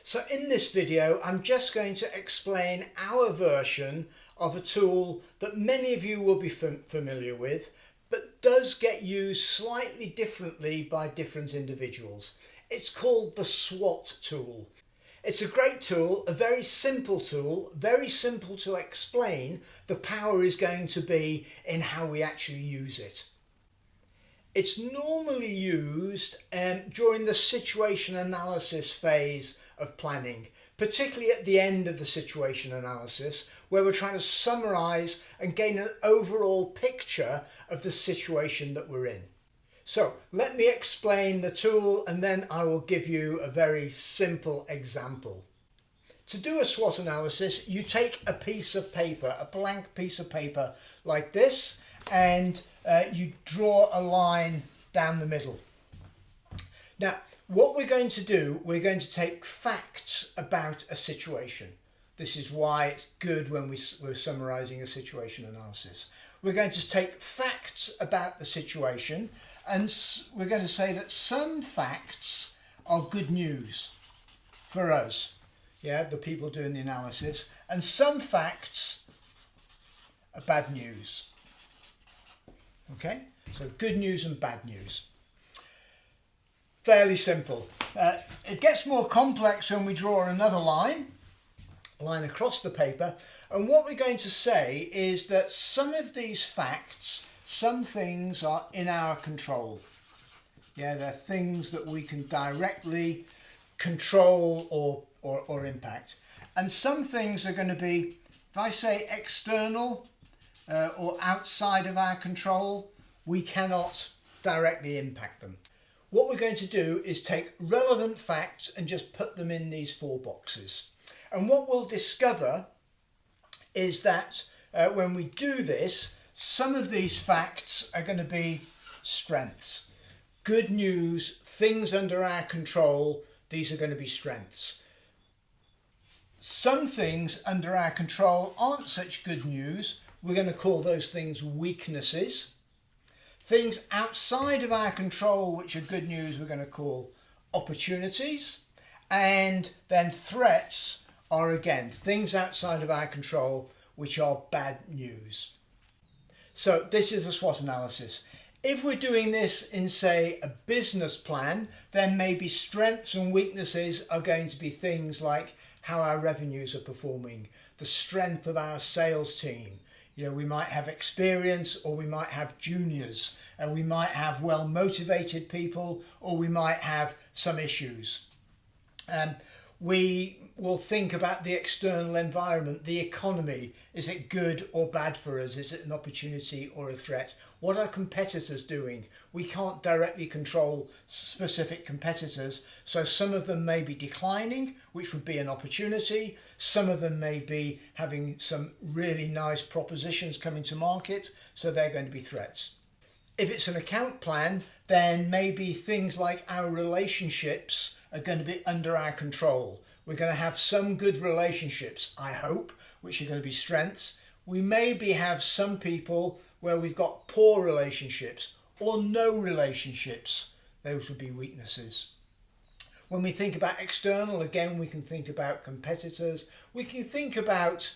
So in this video, I'm just going to explain our version of a tool that many of you will be familiar with, but does get used slightly differently by different individuals. It's called the Swot tool. It's a great tool, a very simple tool, very simple to explain. The power is going to be in how we actually use it. It's normally used during the situation analysis phase of planning, particularly at the end of the situation analysis, where we're trying to summarise and gain an overall picture of the situation that we're in. So let me explain the tool and then I will give you a very simple example. To do a SWOT analysis, you take a piece of paper, a blank piece of paper like this, and you draw a line down the middle. Now, what we're going to do, we're going to take facts about a situation. This is why it's good when we're summarising a situation analysis. We're going to take facts about the situation, and we're going to say that some facts are good news for us, the people doing the analysis, and some facts are bad news. Okay, so good news and bad news. Fairly simple. It gets more complex when we draw another line across the paper, and what we're going to say is that some of these facts, some things are in our control. They're things that we can directly control or impact. And some things are going to be, if I say external or outside of our control, we cannot directly impact them. What we're going to do is take relevant facts and just put them in these four boxes. And what we'll discover is that when we do this, some of these facts are going to be strengths. Good news, things under our control, these are going to be strengths. Some things under our control aren't such good news. We're going to call those things weaknesses. Things outside of our control, which are good news, we're going to call opportunities. And then threats are, again, things outside of our control, which are bad news. So this is a SWOT analysis. If we're doing this in, say, a business plan, then maybe strengths and weaknesses are going to be things like how our revenues are performing, the strength of our sales team. We might have experience, or we might have juniors, and we might have well-motivated people, or we might have some issues. We will think about the external environment, the economy. Is it good or bad for us? Is it an opportunity or a threat? What are competitors doing? We can't directly control specific competitors, so some of them may be declining, which would be an opportunity. Some of them may be having some really nice propositions coming to market, so they're going to be threats. If it's an account plan, then maybe things like our relationships are going to be under our control. We're going to have some good relationships, I hope, which are going to be strengths. We maybe have some people where we've got poor relationships or no relationships. Those would be weaknesses. When we think about external, again, we can think about competitors. We can think about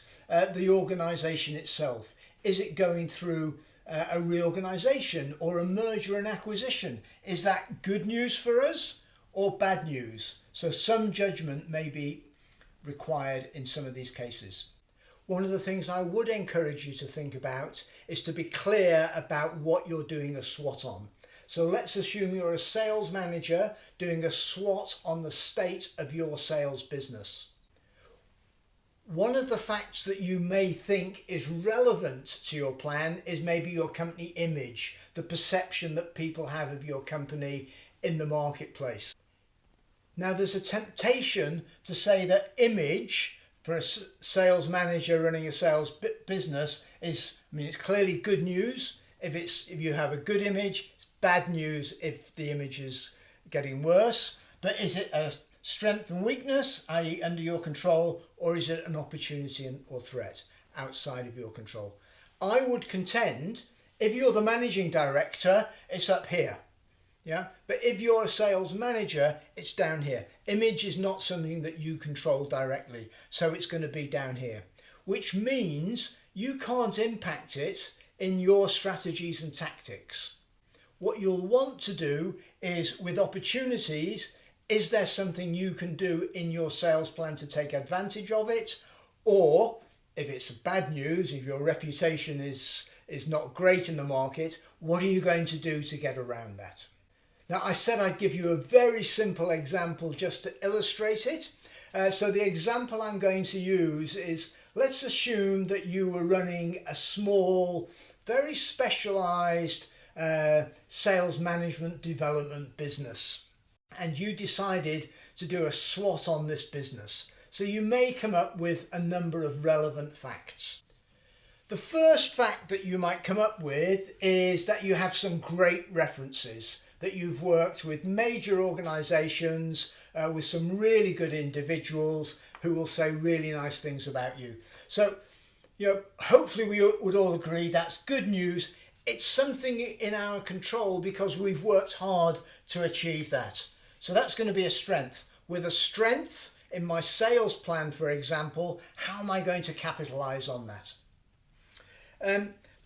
the organisation itself. Is it going through a reorganisation or a merger and acquisition? Is that good news for us or bad news? So some judgment may be required in some of these cases. One of the things I would encourage you to think about is to be clear about what you're doing a SWOT on. So let's assume you're a sales manager doing a SWOT on the state of your sales business. One of the facts that you may think is relevant to your plan is maybe your company image, the perception that people have of your company in the marketplace. Now, there's a temptation to say that image for a sales manager running a sales business is, it's clearly good news if you have a good image. It's bad news if the image is getting worse. But is it a strength and weakness, i.e. under your control, or is it an opportunity or threat outside of your control? I would contend, if you're the managing director, it's up here. Yeah, but if you're a sales manager, it's down here. Image is not something that you control directly, so it's going to be down here, which means you can't impact it in your strategies and tactics. What you'll want to do is, with opportunities, is there something you can do in your sales plan to take advantage of it? Or if it's bad news, if your reputation is not great in the market, what are you going to do to get around that? Now, I said I'd give you a very simple example just to illustrate it. So the example I'm going to use is, let's assume that you were running a small, very specialized sales management development business, and you decided to do a SWOT on this business. So you may come up with a number of relevant facts. The first fact that you might come up with is that you have some great references, that you've worked with major organizations, with some really good individuals who will say really nice things about you. So, hopefully we would all agree that's good news. It's something in our control because we've worked hard to achieve that. So that's going to be a strength. With a strength in my sales plan, for example, how am I going to capitalize on that?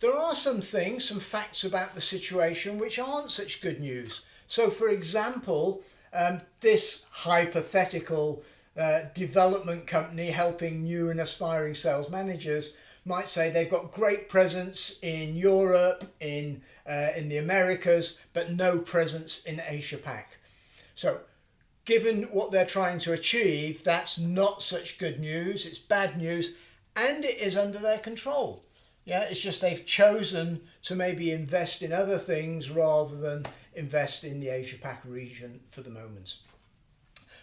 There are some things, some facts about the situation which aren't such good news. So for example, this hypothetical development company helping new and aspiring sales managers might say they've got great presence in Europe, in the Americas, but no presence in Asia Pac. So given what they're trying to achieve, that's not such good news, it's bad news, and it is under their control. Yeah, it's just they've chosen to maybe invest in other things rather than invest in the Asia Pac region for the moment.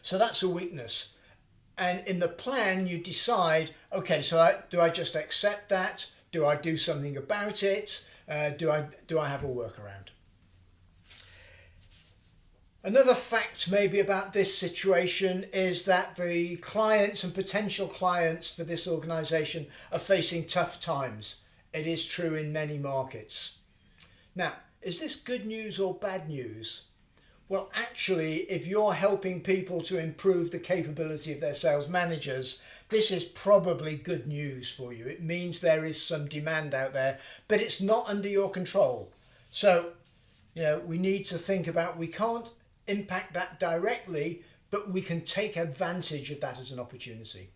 So that's a weakness. And in the plan, you decide, okay, so do I just accept that? Do I do something about it? Do I have a workaround? Another fact maybe about this situation is that the clients and potential clients for this organisation are facing tough times. It is true in many markets. Now, is this good news or bad news? Well, actually, if you're helping people to improve the capability of their sales managers, this is probably good news for you. It means there is some demand out there, but it's not under your control. So, we need to think about, we can't impact that directly, but we can take advantage of that as an opportunity.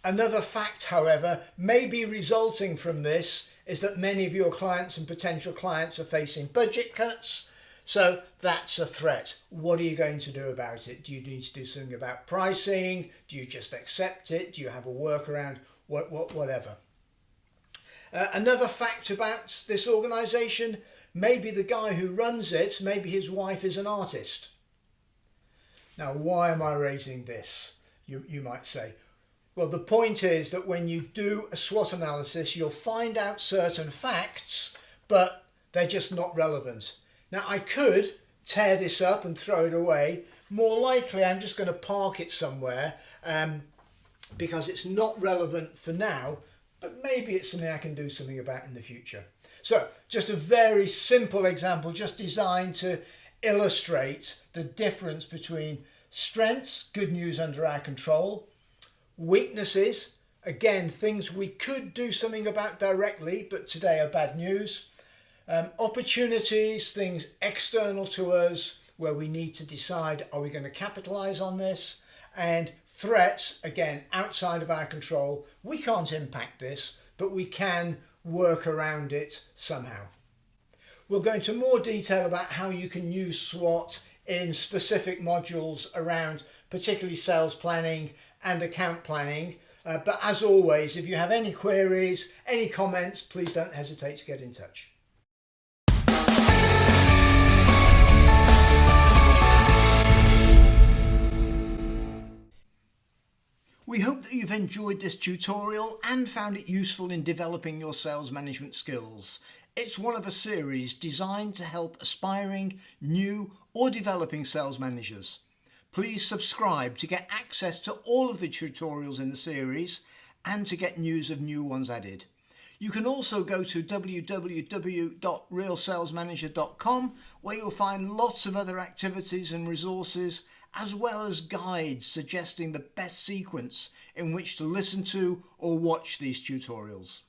Another fact, however, maybe resulting from this is that many of your clients and potential clients are facing budget cuts. So that's a threat. What are you going to do about it? Do you need to do something about pricing? Do you just accept it? Do you have a workaround? Whatever. Another fact about this organisation, maybe the guy who runs it, maybe his wife is an artist. Now, why am I raising this? You might say. Well, the point is that when you do a SWOT analysis, you'll find out certain facts, but they're just not relevant. Now, I could tear this up and throw it away. More likely, I'm just going to park it somewhere because it's not relevant for now, but maybe it's something I can do something about in the future. So, just a very simple example, just designed to illustrate the difference between strengths, good news under our control, weaknesses, again, things we could do something about directly, but today are bad news. Opportunities, things external to us where we need to decide, are we going to capitalize on this? And threats, again, outside of our control. We can't impact this, but we can work around it somehow. We'll go into more detail about how you can use SWOT in specific modules around particularly sales planning and account planning. But as always, if you have any queries, any comments, please don't hesitate to get in touch. We hope that you've enjoyed this tutorial and found it useful in developing your sales management skills. It's one of a series designed to help aspiring, new or developing sales managers. Please subscribe to get access to all of the tutorials in the series and to get news of new ones added. You can also go to www.realsalesmanager.com, where you'll find lots of other activities and resources, as well as guides suggesting the best sequence in which to listen to or watch these tutorials.